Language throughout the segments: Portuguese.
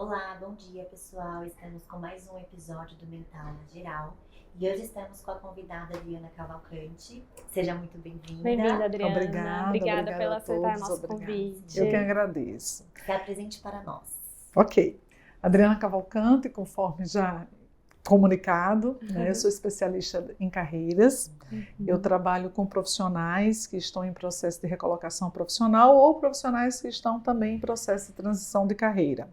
Olá, bom dia pessoal, estamos com mais um episódio do Mental na Geral e hoje estamos com a convidada Adriana Cavalcante. Seja muito bem-vinda. Bem-vinda, Adriana. Obrigada Pela aceitar nosso convite. Eu que agradeço. Se apresente para nós. Ok. Adriana Cavalcante, conforme já comunicado, né? Eu sou especialista em carreiras. Eu trabalho com profissionais que estão em processo de recolocação profissional ou profissionais que estão também em processo de transição de carreira.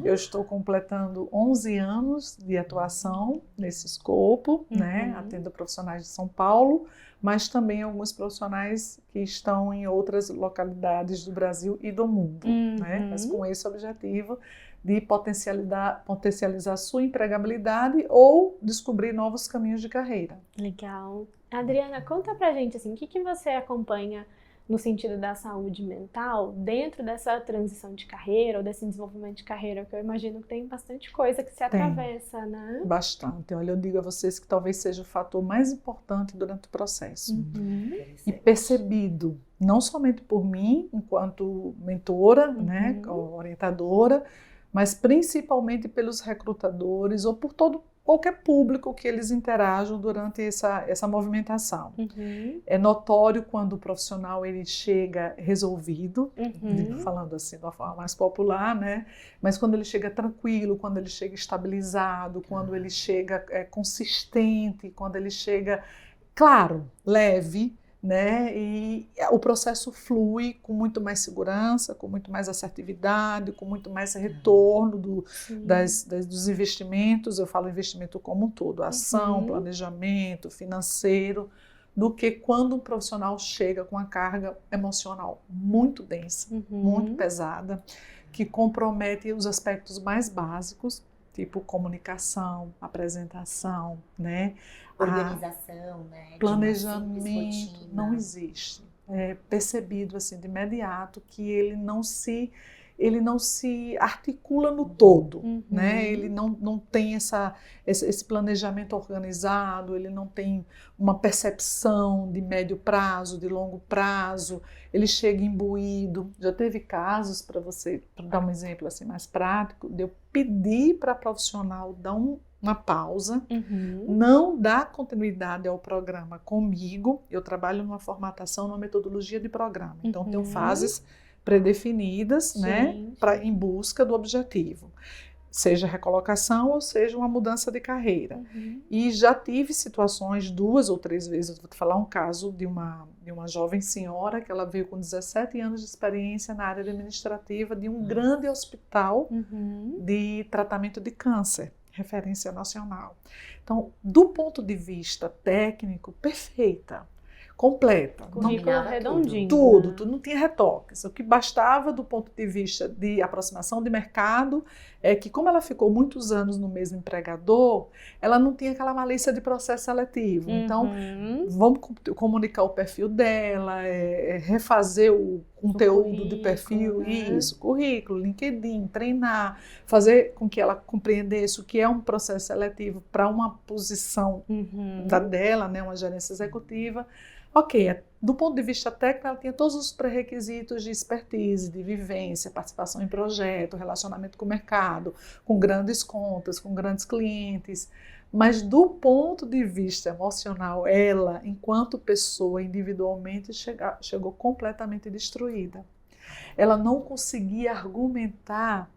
Eu estou completando 11 anos de atuação nesse escopo, né? Atendo profissionais de São Paulo, mas também alguns profissionais que estão em outras localidades do Brasil e do mundo, né? Mas com esse objetivo de potencializar sua empregabilidade ou descobrir novos caminhos de carreira. Legal. Adriana, conta pra gente assim, o que você acompanha no sentido da saúde mental dentro dessa transição de carreira ou desse desenvolvimento de carreira, que eu imagino que tem bastante coisa que se atravessa, né? Bastante. Olha, eu digo a vocês que talvez seja o fator mais importante durante o processo. E percebido, não somente por mim, enquanto mentora, né, orientadora, mas principalmente pelos recrutadores ou por qualquer público que eles interajam durante essa movimentação. É notório quando o profissional ele chega resolvido, falando assim de uma forma mais popular, né? Mas quando ele chega tranquilo, quando ele chega estabilizado, quando ele chega consistente, quando ele chega, claro, leve, né? E o processo flui com muito mais segurança, com muito mais assertividade, com muito mais retorno dos investimentos. Eu falo investimento como um todo, ação, planejamento, financeiro, do que quando um profissional chega com uma carga emocional muito densa, muito pesada, que compromete os aspectos mais básicos, tipo comunicação, apresentação, né? Organização, né? Planejamento não existe. É percebido assim de imediato que ele não se articula no todo, né? Ele não tem esse planejamento organizado, ele não tem uma percepção de médio prazo, de longo prazo, ele chega imbuído. Já teve casos, para dar um exemplo assim mais prático, de eu pedir para a profissional dar uma pausa, não dar continuidade ao programa comigo. Eu trabalho numa formatação, numa metodologia de programa, então tenho fases predefinidas, né, em busca do objetivo, seja recolocação ou seja uma mudança de carreira. E já tive situações 2 ou 3 vezes. Eu vou te falar um caso de uma jovem senhora que ela veio com 17 anos de experiência na área administrativa de um grande hospital de tratamento de câncer, referência nacional. Então, do ponto de vista técnico, perfeita, completa. Currículo redondinho. Tudo, não tinha retoques. O que bastava do ponto de vista de aproximação de mercado é que, como ela ficou muitos anos no mesmo empregador, ela não tinha aquela malícia de processo seletivo. Então, vamos comunicar o perfil dela, refazer o conteúdo de perfil, né? Currículo, LinkedIn, treinar, fazer com que ela compreendesse o que é um processo seletivo para uma posição dela, né, uma gerência executiva. Ok, do ponto de vista técnico, ela tinha todos os pré-requisitos de expertise, de vivência, participação em projeto, relacionamento com o mercado, com grandes contas, com grandes clientes. Mas do ponto de vista emocional, ela, enquanto pessoa, individualmente, chegou completamente destruída. Ela não conseguia argumentar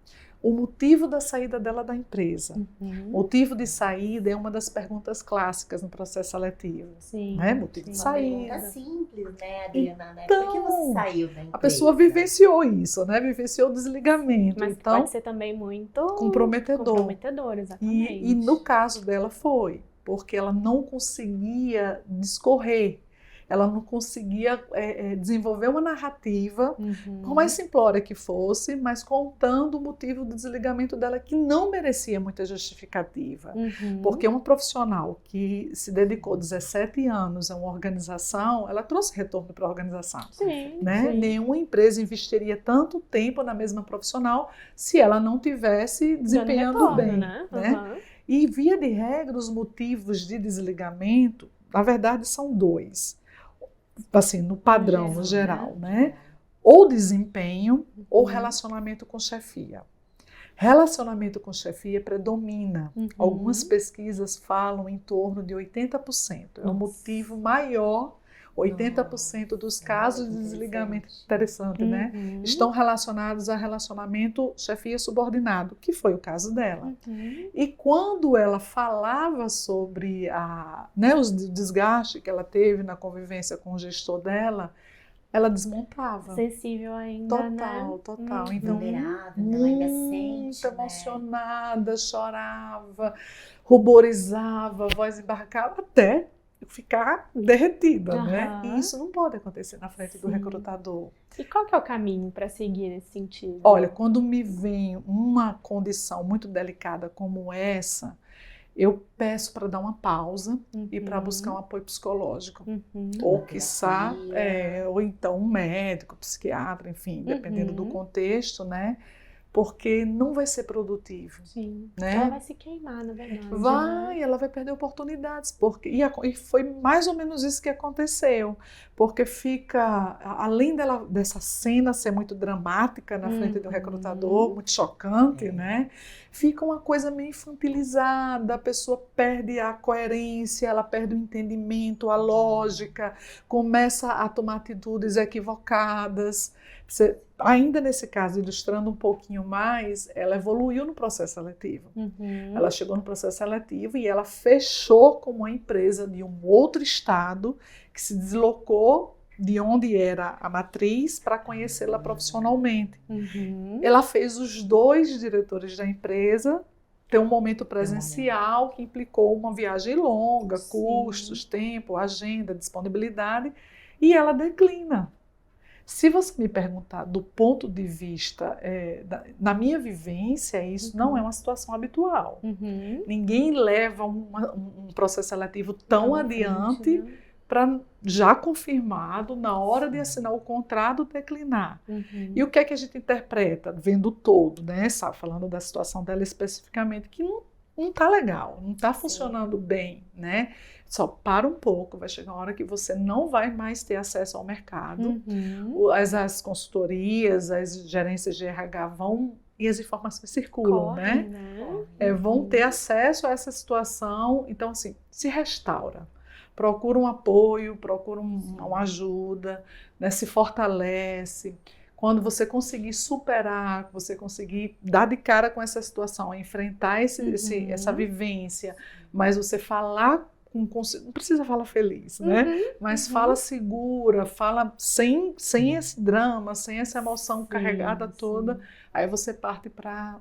o motivo da saída dela da empresa. Motivo de saída é uma das perguntas clássicas no processo seletivo. Né? Motivo de saída. Pergunta simples, né, Adriana? Então, por que você saiu da empresa? A pessoa vivenciou isso, né? Vivenciou o desligamento. Mas então, pode ser também muito comprometedor, exatamente. E no caso dela foi, porque ela não conseguia discorrer. Ela não conseguia desenvolver uma narrativa, por mais simplória que fosse, mas contando o motivo do desligamento dela, que não merecia muita justificativa. Porque uma profissional que se dedicou 17 anos a uma organização, ela trouxe retorno para a organização. Né? Nenhuma empresa investiria tanto tempo na mesma profissional se ela não tivesse desempenhando retorno, bem. Né? E, via de regra, os motivos de desligamento, na verdade, são 2. Assim, no padrão, no geral, né? Ou desempenho, ou relacionamento com chefia. Relacionamento com chefia predomina. Algumas pesquisas falam em torno de 80%. É o motivo maior. 80% dos casos de desligamento, interessante, né? Estão relacionados a relacionamento chefia subordinado, que foi o caso dela. E quando ela falava sobre o desgaste que ela teve na convivência com o gestor dela, ela desmontava. Sensível ainda, Total. Então, vulnerável, muito emocionada, chorava, ruborizava, voz embarcava, até ficar derretida, né? E isso não pode acontecer na frente do recrutador. E qual que é o caminho para seguir nesse sentido? Olha, quando me vem uma condição muito delicada como essa, eu peço para dar uma pausa e para buscar um apoio psicológico. Ou quiçá, ou então um médico, psiquiatra, enfim, dependendo do contexto, né? Porque não vai ser produtivo. Sim. Né? Ela vai se queimar, na verdade. Ela vai perder oportunidades. E foi mais ou menos isso que aconteceu. Porque fica, além dessa cena ser muito dramática na frente do recrutador, muito chocante, né? Fica uma coisa meio infantilizada, a pessoa perde a coerência, ela perde o entendimento, a lógica, começa a tomar atitudes equivocadas. Ainda nesse caso, ilustrando um pouquinho mais, ela evoluiu no processo seletivo. Ela chegou no processo seletivo e ela fechou com uma empresa de um outro estado que se deslocou de onde era a matriz para conhecê-la profissionalmente. Ela fez os 2 diretores da empresa ter um momento presencial que implicou uma viagem longa, custos, tempo, agenda, disponibilidade, e ela declina. Se você me perguntar do ponto de vista, na minha vivência, isso não é uma situação habitual. Ninguém leva um processo seletivo tão adiante para já confirmado, na hora de assinar o contrato, declinar. E o que é que a gente interpreta, vendo o todo, né? Falando da situação dela especificamente, que não está legal, não está funcionando bem, né? Só para um pouco, vai chegar uma hora que você não vai mais ter acesso ao mercado, as consultorias, as gerências de RH vão e as informações circulam, né? Vão ter acesso a essa situação, então assim, se restaura, procura um apoio, procura uma ajuda, né? Se fortalece. Quando você conseguir superar, você conseguir dar de cara com essa situação, enfrentar essa vivência, mas você falar não precisa falar feliz, né? Mas fala segura, fala sem esse drama, sem essa emoção carregada toda, aí você parte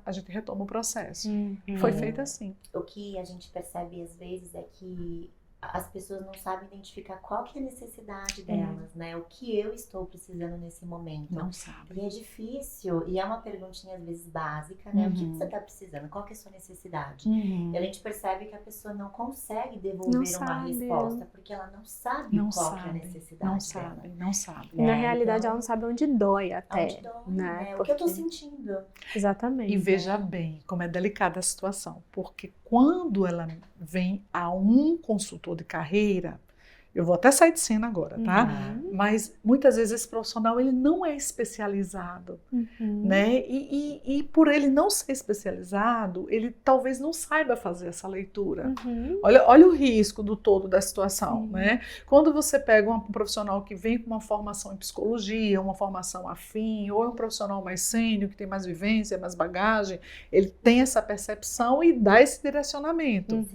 a gente retoma o processo. Foi feito assim. O que a gente percebe às vezes é que as pessoas não sabem identificar qual que é a necessidade delas, né? O que eu estou precisando nesse momento. Não sabe. E é difícil, e é uma perguntinha às vezes básica, né? O que você está precisando? Qual que é a sua necessidade? E a gente percebe que a pessoa não consegue devolver uma resposta, porque ela não sabe qual que é a necessidade dela. Não sabe. Na realidade, ela não sabe onde dói até. Onde dói, né? O que eu estou sentindo. Exatamente. E veja bem como é delicada a situação, porque quando ela vem a um consultor de carreira, eu vou até sair de cena agora, tá? Mas muitas vezes esse profissional ele não é especializado, né? E por ele não ser especializado, ele talvez não saiba fazer essa leitura. Olha o risco do todo da situação, né? Quando você pega um profissional que vem com uma formação em psicologia, uma formação afim, ou é um profissional mais sênior, que tem mais vivência, mais bagagem, ele tem essa percepção e dá esse direcionamento.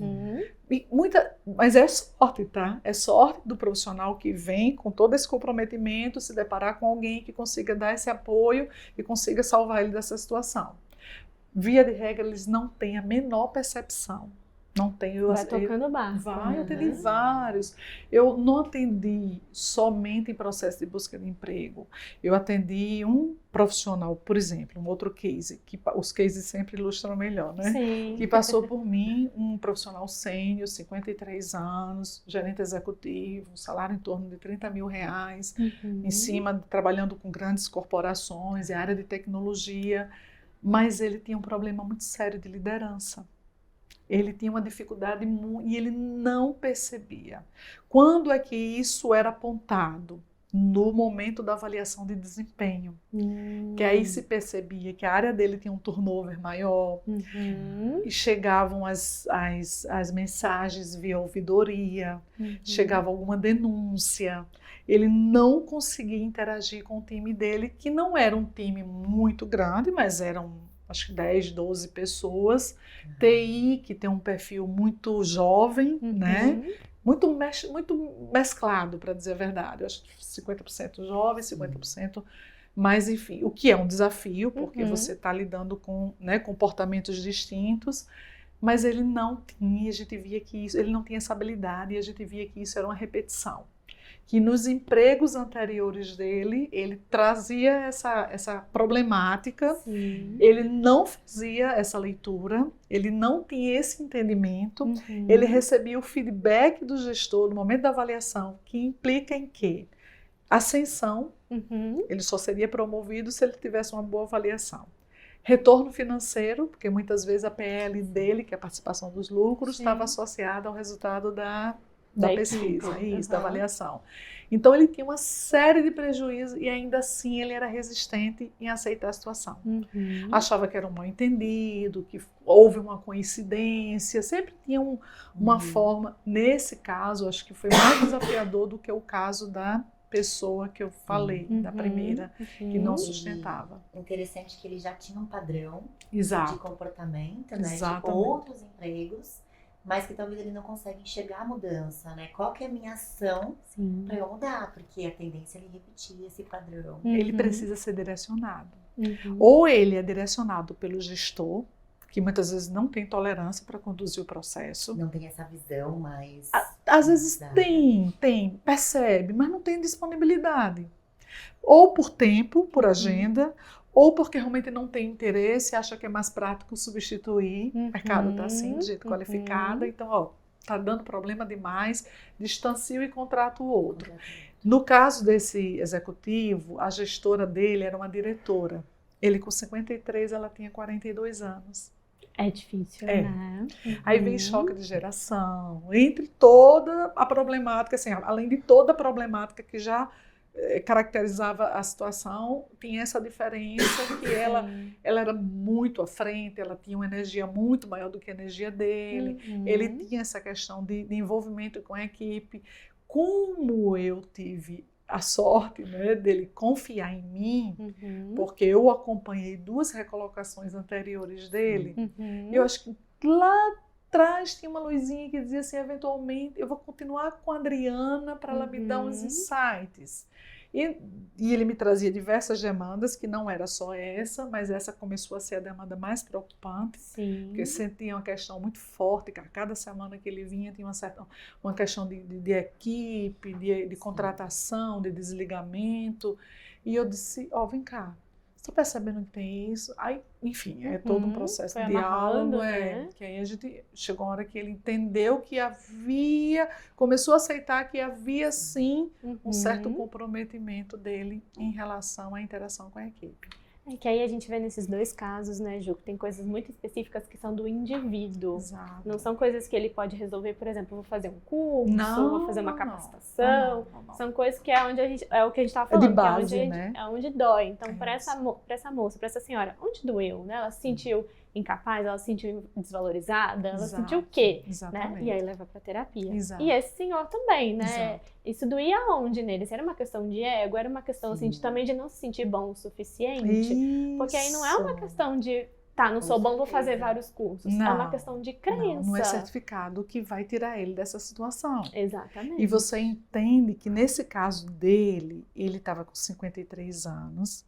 Mas é sorte, tá? É sorte do profissional que vem com todo esse comprometimento, se deparar com alguém que consiga dar esse apoio e consiga salvar ele dessa situação. Via de regra, eles não têm a menor percepção. Não tenho. Vai tocando barco. Eu atendi vários. Eu não atendi somente em processo de busca de emprego. Eu atendi um profissional, por exemplo, um outro case, que os cases sempre ilustram melhor, né? Sim. Que passou por mim, um profissional sênior, 53 anos, gerente executivo, um salário em torno de R$30 mil, em cima, trabalhando com grandes corporações, em área de tecnologia, mas ele tinha um problema muito sério de liderança. Ele tinha uma dificuldade e ele não percebia. Quando é que isso era apontado? no momento da avaliação de desempenho. Que aí se percebia que a área dele tinha um turnover maior, e chegavam as mensagens via ouvidoria, chegava alguma denúncia. Ele não conseguia interagir com o time dele, que não era um time muito grande, mas eram acho que 10, 12 pessoas. TI, que tem um perfil muito jovem, né? Muito mesclado, para dizer a verdade. Eu acho que 50% jovem, 50%, mas enfim, o que é um desafio, porque você está lidando com, né, comportamentos distintos, mas ele não tinha, a gente via que isso, ele não tinha essa habilidade, e a gente via que isso era uma repetição. Que nos empregos anteriores dele, ele trazia essa problemática, ele não fazia essa leitura, ele não tinha esse entendimento, ele recebia o feedback do gestor no momento da avaliação, que implica em quê? Ascensão, ele só seria promovido se ele tivesse uma boa avaliação. Retorno financeiro, porque muitas vezes a PL dele, que é a participação dos lucros, estava associada ao resultado da pesquisa, da avaliação. Então ele tinha uma série de prejuízos e ainda assim ele era resistente em aceitar a situação. Achava que era um mal entendido, que houve uma coincidência, sempre tinha uma forma. Nesse caso, acho que foi mais desafiador do que o caso da pessoa que eu falei, da primeira, que não sustentava. Interessante que ele já tinha um padrão Exato. de comportamento, né, de outros empregos, mas que talvez ele não consiga enxergar a mudança, né? Qual que é a minha ação para eu mudar? Porque a tendência é ele repetir esse padrão. Ele precisa ser direcionado. Ou ele é direcionado pelo gestor, que muitas vezes não tem tolerância para conduzir o processo. Não tem essa visão, mas... Às vezes tem, percebe, mas não tem disponibilidade. Ou por tempo, por agenda, ou porque realmente não tem interesse, acha que é mais prático substituir, o mercado está assim, de jeito qualificado, então, está dando problema demais, distancio e contrato o outro. No caso desse executivo, a gestora dele era uma diretora. Ele com 53, ela tinha 42 anos. É difícil, né? Aí vem choque de geração, entre toda a problemática, assim, além de toda a problemática que já caracterizava a situação, tinha essa diferença que ela era muito à frente, ela tinha uma energia muito maior do que a energia dele, ele tinha essa questão de envolvimento com a equipe. Como eu tive a sorte, né, dele confiar em mim, porque eu acompanhei 2 recolocações anteriores dele, eu acho que lá atrás tinha uma luzinha que dizia assim, eventualmente eu vou continuar com a Adriana para ela me dar uns insights. E ele me trazia diversas demandas, que não era só essa, mas essa começou a ser a demanda mais preocupante, porque sentia uma questão muito forte, que a cada semana que ele vinha tinha uma questão de equipe, de contratação, de desligamento, e eu disse, vem cá, você está percebendo que tem isso? Aí, enfim, é todo um processo de diálogo, né? Que aí a gente chegou uma hora que ele entendeu que começou a aceitar que havia sim um certo comprometimento dele em relação à interação com a equipe. É que aí a gente vê nesses 2 casos, né, Ju, que tem coisas muito específicas que são do indivíduo. Exato. Não são coisas que ele pode resolver, por exemplo, vou fazer um curso, vou fazer uma capacitação. Não. São coisas que é onde é o que a gente estava falando, de base, é onde dói. Então, para essa moça, para essa senhora, onde doeu, né? Ela se sentiu incapaz, ela se sentiu desvalorizada, ela sentiu o quê? Né? E aí leva para terapia. Exato. E esse senhor também, né? Exato. Isso doía aonde nele? Se era uma questão de ego, era uma questão assim, também de não se sentir bom o suficiente. Porque aí não é uma questão de, não sou bom, vou fazer vários cursos. É uma questão de crença. Não é certificado que vai tirar ele dessa situação. Exatamente. E você entende que nesse caso dele, ele estava com 53 anos,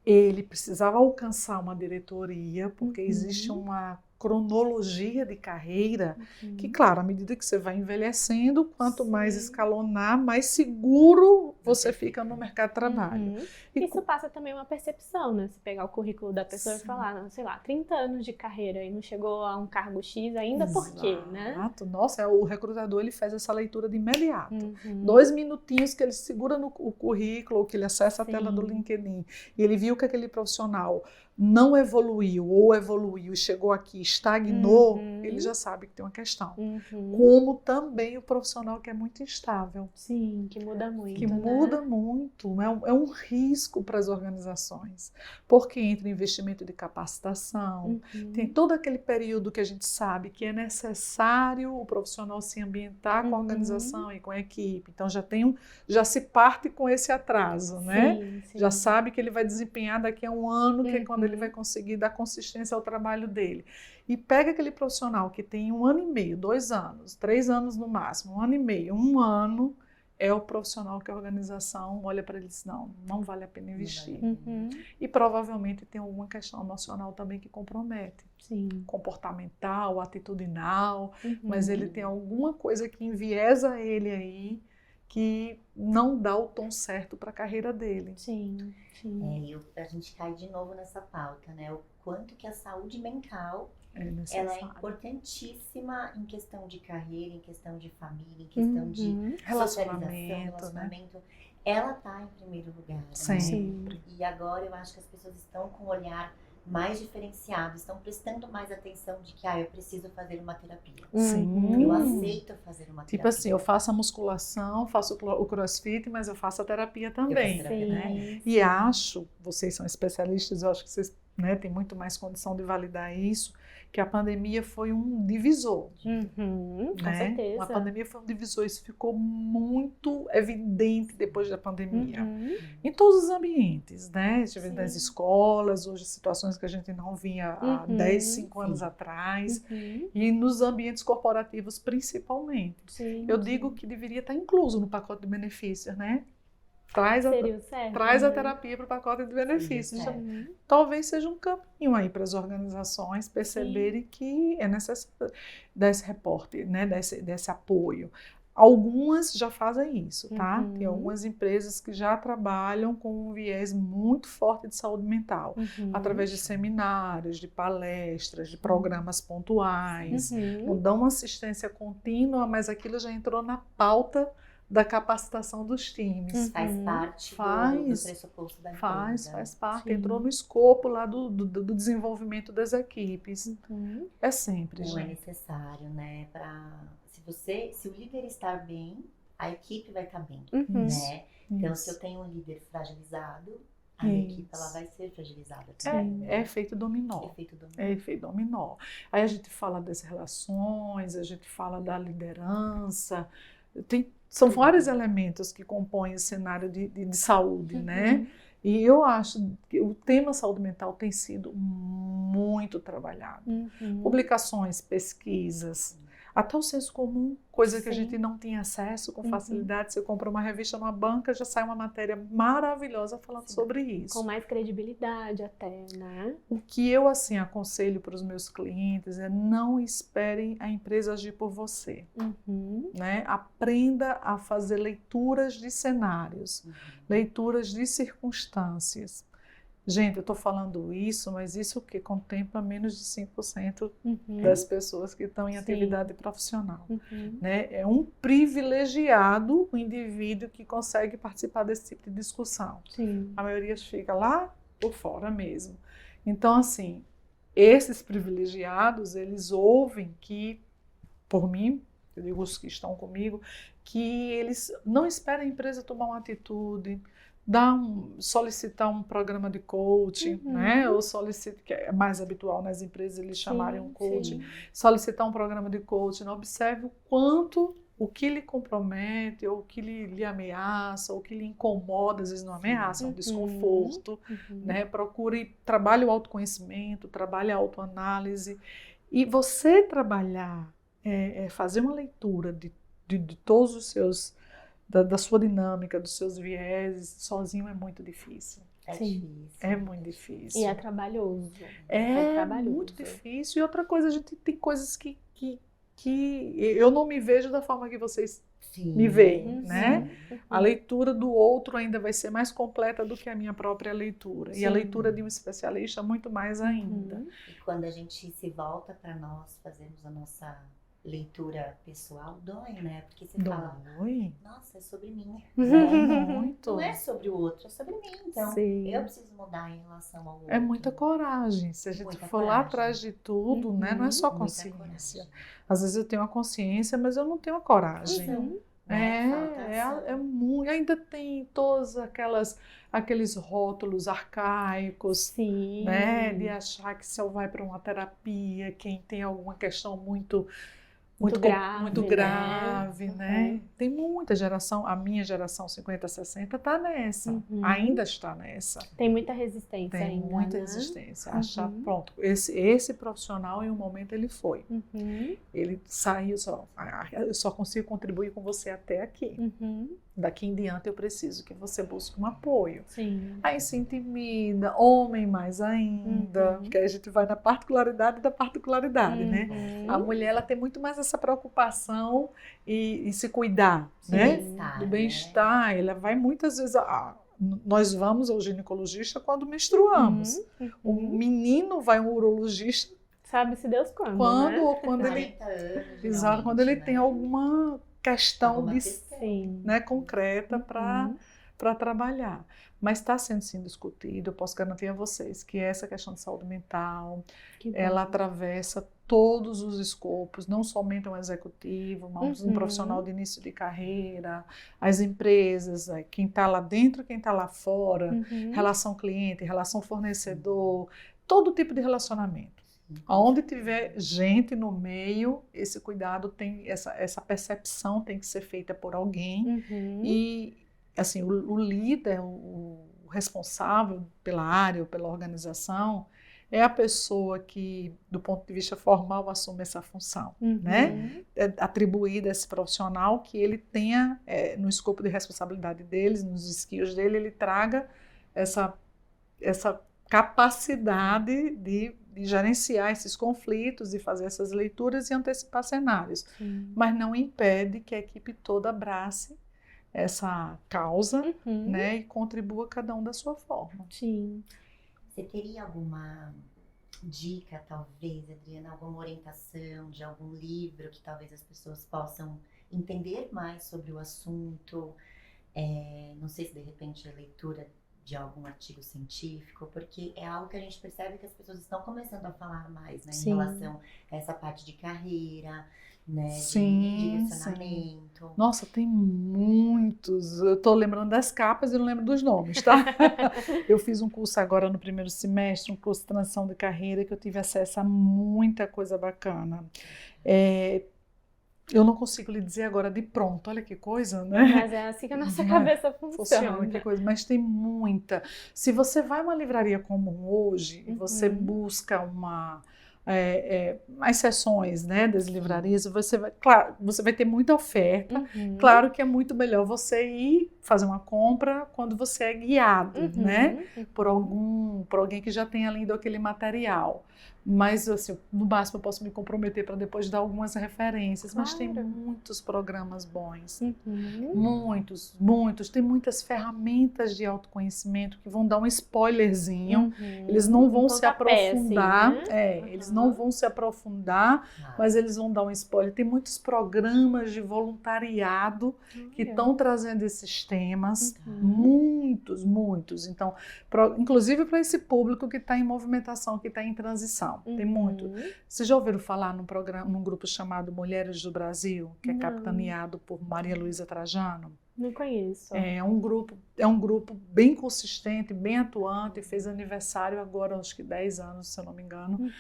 ele precisava alcançar uma diretoria, porque existe uma cronologia de carreira que, claro, à medida que você vai envelhecendo, quanto mais escalonar, mais seguro você fica no mercado de trabalho. Isso passa também uma percepção, né? Se pegar o currículo da pessoa e falar, sei lá, 30 anos de carreira e não chegou a um cargo X ainda, por quê, né? Exato. Nossa, o recrutador, ele faz essa leitura de imediato. 2 minutinhos que ele segura no currículo, ou que ele acessa a tela do LinkedIn, e ele viu que aquele profissional não evoluiu, ou evoluiu e chegou aqui, estagnou, ele já sabe que tem uma questão. Como também o profissional que é muito instável. Sim, que muda muito. Que muda muito. É um risco para as organizações. Porque entra investimento de capacitação, tem todo aquele período que a gente sabe que é necessário o profissional se ambientar com a organização e com a equipe. Então já se parte com esse atraso, né? Sim. Já sabe que ele vai desempenhar daqui a um ano, que é quando ele vai conseguir dar consistência ao trabalho dele. E pega aquele profissional que tem 1 ano e meio, 2 anos, 3 anos no máximo, 1 ano e meio, 1 ano, é o profissional que a organização olha para ele e diz, não vale a pena investir. E provavelmente tem alguma questão emocional também que compromete. Sim. Comportamental, atitudinal, mas ele tem alguma coisa que enviesa ele aí, que não dá o tom certo para a carreira dele. Sim. E a gente cai de novo nessa pauta, né? O quanto que a saúde mental ela é importantíssima em questão de carreira, em questão de família, em questão de relacionamento, né? Ela está em primeiro lugar. Sempre. Né? E agora eu acho que as pessoas estão com um olhar mais diferenciado, estão prestando mais atenção de que eu preciso fazer uma terapia. Sim. Eu aceito fazer uma terapia. Tipo assim, eu faço a musculação, faço o crossfit, mas eu faço a terapia também. Né? E acho, vocês são especialistas, eu acho que vocês têm muito mais condição de validar isso, que a pandemia foi um divisor. Com certeza. A pandemia foi um divisor, isso ficou muito evidente depois da pandemia. Em todos os ambientes, né? Nas escolas, hoje situações que a gente não vinha há 10, 5 anos atrás, e nos ambientes corporativos principalmente. Eu digo que deveria estar incluso no pacote de benefícios, né? Traz a terapia para o pacote de benefícios. Talvez seja um caminho aí para as organizações perceberem que é necessário desse reporte, né? desse apoio. Algumas já fazem isso, tá? Tem algumas empresas que já trabalham com um viés muito forte de saúde mental, através de seminários, de palestras, de programas pontuais. Não dão uma assistência contínua, mas aquilo já entrou na pauta da capacitação dos times. Faz parte do pressuposto da empresa. Faz parte. Entrou no escopo lá do desenvolvimento das equipes. É sempre, Não gente. é necessário, né? Se o líder estar bem, a equipe vai estar bem, né? Então, se eu tenho um líder fragilizado, a minha equipe ela vai ser fragilizada também. É efeito dominó. É efeito dominó. Aí a gente fala das relações, a gente fala da liderança. São vários elementos que compõem o cenário de saúde, né? E eu acho que o tema saúde mental tem sido muito trabalhado. Publicações, pesquisas, até o senso comum, coisa que a gente não tinha acesso com facilidade. Você compra uma revista numa banca, já sai uma matéria maravilhosa falando sobre isso. Com mais credibilidade até, né? O que eu, assim, aconselho para os meus clientes é não esperem a empresa agir por você. Né? Aprenda a fazer leituras de cenários, leituras de circunstâncias. Gente, eu estou falando isso, mas isso que contempla menos de 5% das pessoas que estão em atividade profissional. Né? É um privilegiado o indivíduo que consegue participar desse tipo de discussão. A maioria fica lá por fora mesmo. Então, assim, esses privilegiados, eles ouvem que, por mim, eu digo os que estão comigo, que eles não esperam a empresa tomar uma atitude, solicitar um programa de coaching, né? Ou solicitar, que é mais habitual nas empresas eles chamarem um coaching, solicitar um programa de coaching, observe o quanto, o que lhe compromete, ou o que lhe ameaça, ou o que lhe incomoda, às vezes não ameaça, é um desconforto, né? Procure, trabalhe o autoconhecimento, trabalhe a autoanálise, e você trabalhar, fazer uma leitura de todos os seus, da sua dinâmica, dos seus vieses, sozinho é muito difícil. É muito difícil. E é trabalhoso. É muito difícil. E outra coisa, a gente tem coisas que eu não me vejo da forma que vocês me veem, né? A leitura do outro ainda vai ser mais completa do que a minha própria leitura. E a leitura de um especialista muito mais ainda. E quando a gente se volta para nós, fazemos a nossa leitura pessoal dói, né? Porque você Dói. fala, nossa, é sobre mim. Muito. Não é sobre o outro, é sobre mim. Então, Sim. eu preciso mudar em relação ao outro. É muita coragem. Se a gente for lá atrás de tudo, né? Não é só consciência. Às vezes eu tenho a consciência, mas eu não tenho a coragem. É muito. Ainda tem todos aqueles rótulos arcaicos, Sim. né? De achar que se eu vai para uma terapia, quem tem alguma questão muito grave, né? Tem muita geração, a minha geração 50, 60 está nessa, ainda está nessa. Tem muita resistência ainda. Tem muita resistência. Achar, pronto, esse profissional em um momento ele foi. Ele saiu eu só consigo contribuir com você até aqui. Daqui em diante eu preciso que você busque um apoio. Sim. Aí se intimida, homem mais ainda, porque aí a gente vai na particularidade da particularidade, né? A mulher, ela tem muito mais essa preocupação e se cuidar, né? Do bem-estar. Ela vai muitas vezes... nós vamos ao ginecologista quando menstruamos. O menino vai ao urologista... Sabe-se Deus quando, né? Ou quando ele... Exato, quando ele tem alguma questão né, concreta para trabalhar. Mas está sendo sim discutido, eu posso garantir a vocês que essa questão de saúde mental, ela atravessa todos os escopos, não somente um executivo, mas um profissional de início de carreira, as empresas, quem está lá dentro, quem está lá fora, relação cliente, relação fornecedor, todo tipo de relacionamento. Onde tiver gente no meio, esse cuidado tem, essa percepção tem que ser feita por alguém. E assim, o líder, o responsável pela área ou pela organização, é a pessoa que, do ponto de vista formal, assume essa função, né? É atribuída a esse profissional que ele tenha, no escopo de responsabilidade deles, nos skills dele, ele traga essa capacidade de gerenciar esses conflitos, de fazer essas leituras e antecipar cenários. Mas não impede que a equipe toda abrace essa causa, né, e contribua cada um da sua forma. Sim. Você teria alguma dica, talvez, Adriana, alguma orientação de algum livro que talvez as pessoas possam entender mais sobre o assunto? Não sei se de repente a leitura de algum artigo científico, porque é algo que a gente percebe que as pessoas estão começando a falar mais, né, em relação a essa parte de carreira, né, de direcionamento. Nossa, tem muitos. Eu estou lembrando das capas e não lembro dos nomes, tá? Eu fiz um curso agora no primeiro semestre, um curso de transição de carreira, que eu tive acesso a muita coisa bacana. Eu não consigo lhe dizer agora de pronto, olha que coisa, né? Mas é assim que a nossa cabeça funciona. Que coisa, mas tem muita. Se você vai a uma livraria comum hoje e você busca as sessões, né, das livrarias, você vai ter muita oferta. Claro que é muito melhor você ir fazer uma compra quando você é guiado, né, por alguém que já tenha lido aquele material. Mas, assim, no máximo eu posso me comprometer para depois dar algumas referências. Mas tem muitos programas bons. Muitos. Tem muitas ferramentas de autoconhecimento que vão dar um spoilerzinho. Eles não vão se aprofundar. Assim, né? Eles não vão se aprofundar, mas eles vão dar um spoiler. Tem muitos programas de voluntariado que estão trazendo esses temas. Muitos. Então, inclusive para esse público que está em movimentação, que está em transição. Tem muito. Vocês já ouviram falar num grupo chamado Mulheres do Brasil, que é capitaneado por Maria Luísa Trajano? Não conheço. É um grupo bem consistente, bem atuante, fez aniversário agora, acho que 10 anos, se eu não me engano,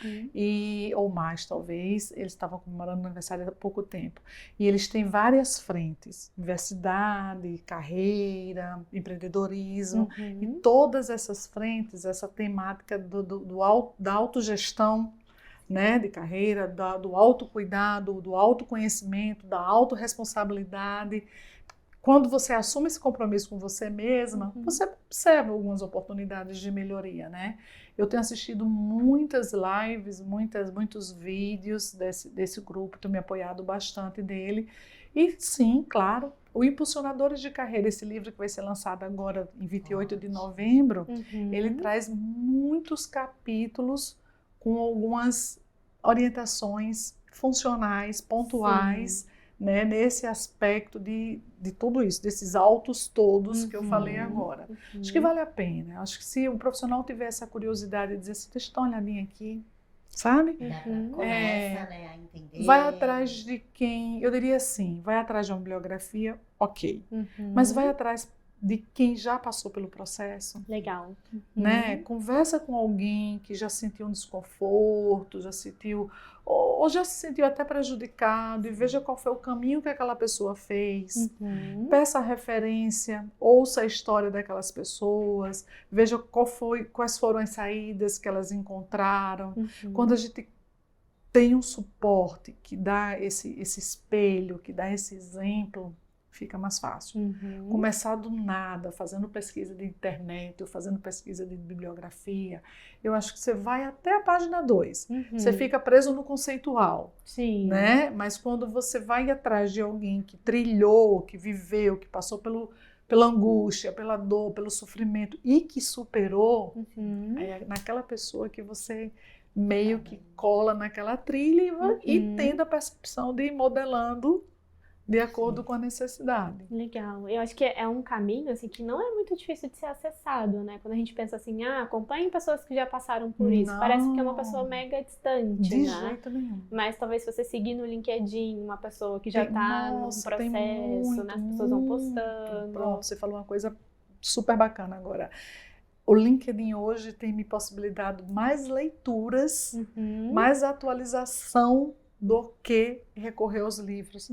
ou mais talvez. Eles estavam comemorando o aniversário há pouco tempo. E eles têm várias frentes: universidade, carreira, empreendedorismo, e todas essas frentes, essa temática da autogestão, né, de carreira, do autocuidado, do autoconhecimento, da autorresponsabilidade. Quando você assume esse compromisso com você mesma, você observa algumas oportunidades de melhoria, né? Eu tenho assistido muitas lives, muitos vídeos desse grupo, tenho me apoiado bastante dele. E sim, claro, o Impulsionadores de Carreira, esse livro que vai ser lançado agora em 28 de novembro, ele traz muitos capítulos com algumas orientações funcionais, pontuais, né, nesse aspecto de tudo isso, desses autos todos que eu falei agora. Acho que vale a pena. Acho que se o profissional tiver essa curiosidade de dizer assim, deixa eu dar uma olhadinha aqui, sabe? Começa, né, a entender. Vai atrás de quem, eu diria assim, vai atrás de uma bibliografia, ok. Mas vai atrás de quem já passou pelo processo. Legal. Né? Conversa com alguém que já sentiu um desconforto, já sentiu, ou já se sentiu até prejudicado, e veja qual foi o caminho que aquela pessoa fez. Peça a referência, ouça a história daquelas pessoas, veja quais foram as saídas que elas encontraram. Quando a gente tem um suporte que dá esse espelho, que dá esse exemplo, fica mais fácil. Começar do nada, fazendo pesquisa de internet, ou fazendo pesquisa de bibliografia, eu acho que você vai até a página 2. Você fica preso no conceitual. Né? Mas quando você vai atrás de alguém que trilhou, que viveu, que passou pela angústia, pela dor, pelo sofrimento e que superou, é naquela pessoa que você meio que cola naquela trilha e tendo a percepção de ir modelando de acordo com a necessidade. Legal. Eu acho que é um caminho assim, que não é muito difícil de ser acessado, né? Quando a gente pensa assim, acompanhe pessoas que já passaram por isso. Parece que é uma pessoa mega distante, de né? jeito nenhum. Mas talvez se você seguir no LinkedIn uma pessoa que já está no processo, né? As pessoas vão postando. Pronto, você falou uma coisa super bacana agora. O LinkedIn hoje tem me possibilitado mais leituras, mais atualização do que recorrer aos livros.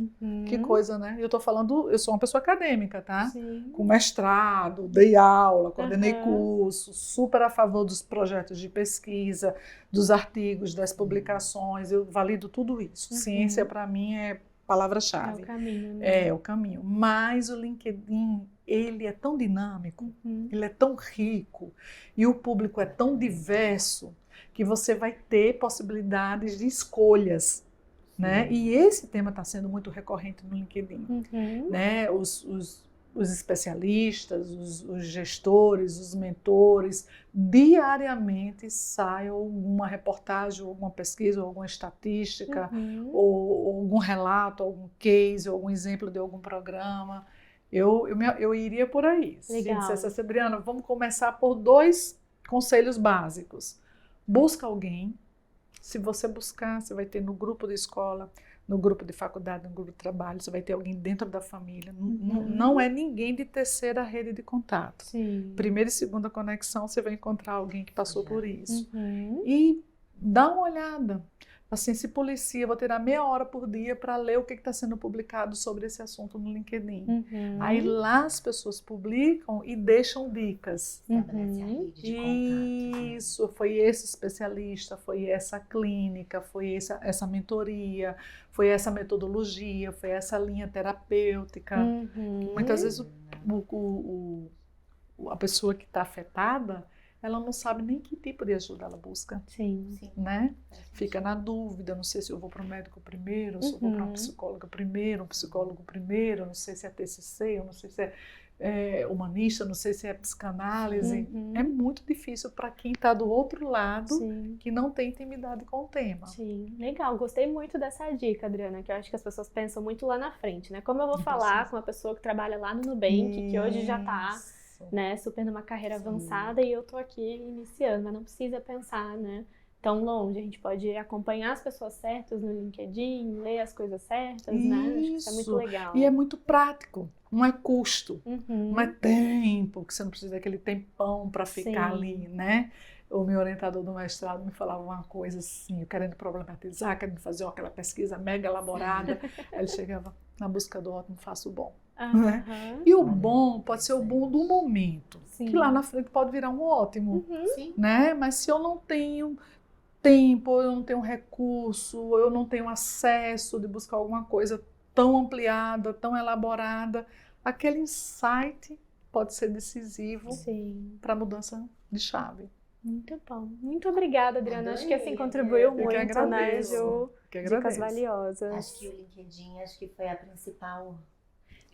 Que coisa, né? Eu tô falando, eu sou uma pessoa acadêmica, tá? Com mestrado, dei aula, coordenei curso, super a favor dos projetos de pesquisa, dos artigos, das publicações, eu valido tudo isso. Ciência, para mim, é palavra-chave. É o caminho, né? É o caminho. Mas o LinkedIn, ele é tão dinâmico, ele é tão rico, e o público é tão diverso, que você vai ter possibilidades de escolhas. Né? E esse tema está sendo muito recorrente no LinkedIn. Né? Os especialistas, os gestores, os mentores, diariamente sai alguma reportagem, alguma pesquisa, alguma estatística, ou algum relato, algum case, algum exemplo de algum programa. Eu iria por aí. Legal. Se dissesse, Adriana, vamos começar por 2 conselhos básicos. Busca alguém. Se você buscar, você vai ter no grupo de escola, no grupo de faculdade, no grupo de trabalho, você vai ter alguém dentro da família. Não é ninguém de terceira rede de contato. Primeira e segunda conexão, você vai encontrar alguém que passou por isso. E dá uma olhada. Assim, se policia, vou tirar meia hora por dia para ler o que está sendo publicado sobre esse assunto no LinkedIn. Aí lá as pessoas publicam e deixam dicas. Isso, foi esse especialista, foi essa clínica, foi essa mentoria, foi essa metodologia, foi essa linha terapêutica. Muitas vezes a pessoa que está afetada, ela não sabe nem que tipo de ajuda ela busca. Né? Fica na dúvida, não sei se eu vou para o médico primeiro, se eu vou para uma psicóloga primeiro, um psicólogo primeiro, não sei se é TCC, eu não sei se é humanista, não sei se é psicanálise. É muito difícil para quem está do outro lado, que não tem intimidade com o tema. Legal. Gostei muito dessa dica, Adriana, que eu acho que as pessoas pensam muito lá na frente, né? Como eu vou falar com uma pessoa que trabalha lá no Nubank, que hoje já está, né, super numa carreira avançada, e eu tô aqui iniciando, mas não precisa pensar, né, tão longe. A gente pode acompanhar as pessoas certas no LinkedIn, ler as coisas certas, né? Acho que isso é muito legal. E é muito prático, não é custo, não é tempo, que você não precisa daquele tempão para ficar ali, né? O meu orientador do mestrado me falava uma coisa assim, eu querendo problematizar, querendo fazer aquela pesquisa mega elaborada. Aí ele chegava, na busca do ótimo, faço o bom. Né? E o bom pode ser o bom do momento, que lá na frente pode virar um ótimo. Né? Mas se eu não tenho tempo, eu não tenho recurso, eu não tenho acesso de buscar alguma coisa tão ampliada, tão elaborada, aquele insight pode ser decisivo para a mudança de chave. Muito bom. Muito obrigada, Adriana. Acho que assim contribuiu muito, né, Ju? Que dicas valiosas. Acho que o LinkedIn, acho que foi a principal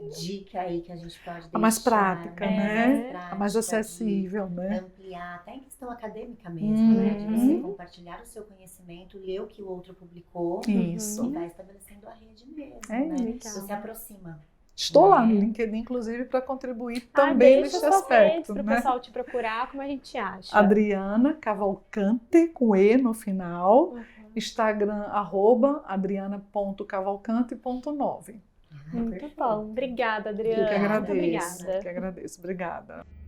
dica aí que a gente pode deixar? A mais prática, né? A mais acessível, né? Ampliar, até em questão acadêmica mesmo, né? De você compartilhar o seu conhecimento, ler o que o outro publicou. Isso. E vai estabelecendo a rede mesmo, né? Legal. Você aproxima. Estou lá no LinkedIn, inclusive, para contribuir também nesse aspecto. Para o pessoal te procurar, como a gente acha? Adriana Cavalcante, com E no final. Instagram, @adriana.cavalcante.9. Muito bom. Obrigada, Adriana. Eu que agradeço. Muito obrigada. Obrigada.